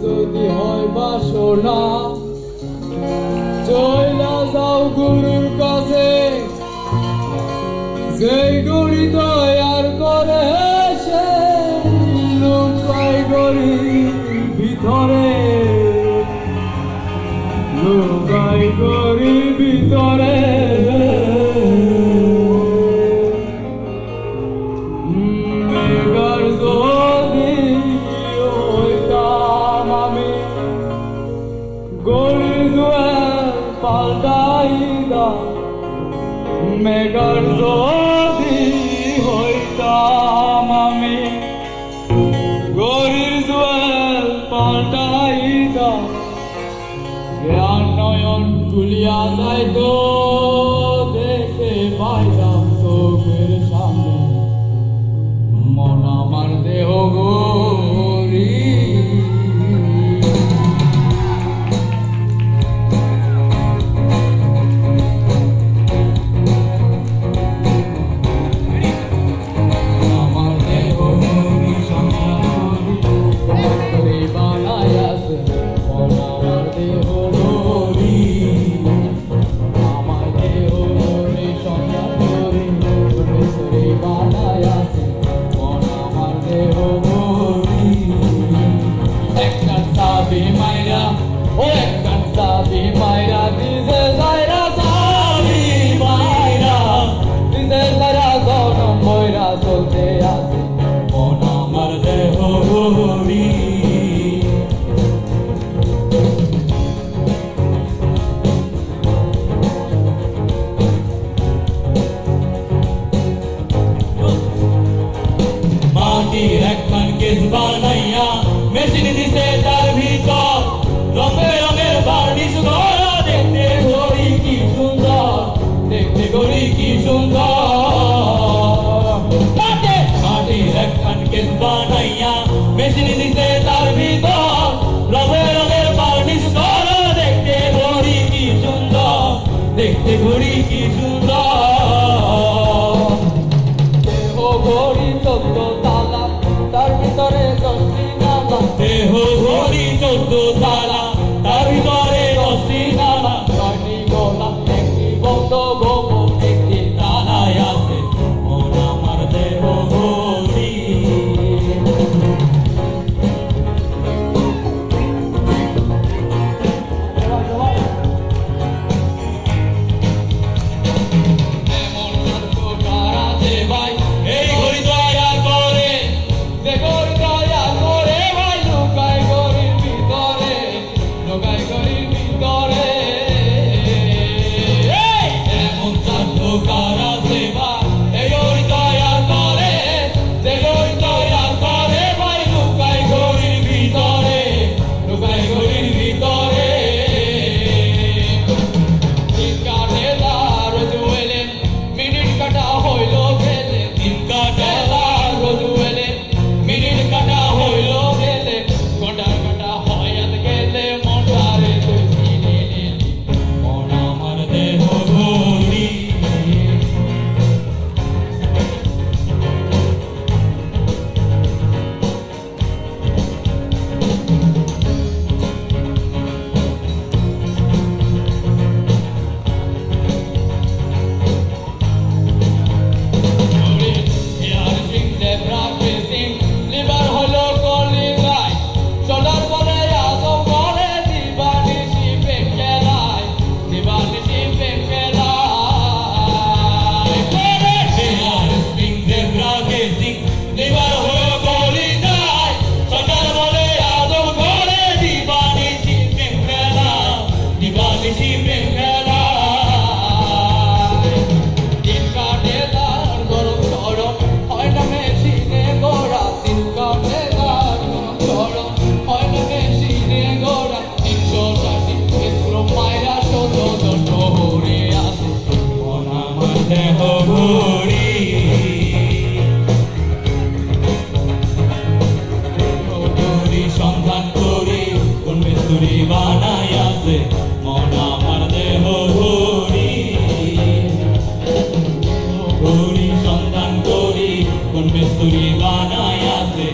যদি হয় বাসনা চইলা যাও গুরুর কাছে, যেই গড়ি তৈয়ার করে সে লুকাই গড়ির ভিতরে, লুকাই গড়ির ভিতরে। মেঘার যদি হইতাম আমি গড়ির দুয়ার পাল্টাইদা, মেঘার যদি হইতাম আমি গড়ির দুয়ার পাল্টাইদা, জ্ঞান নয়ন খুলিয়া যাইতো দেখে পাইতাম চোখের সামনে মন আমার দেহ গরি। মেশিন দিছে তার ভিতর রঙে রঙের বার্নিশ করা, দেখতে গড়ি কি সুন্দর, দেখতে গড়ি কি সুন্দর। করি সন্ধান করি কোন বেস্তুরি বানাই আছে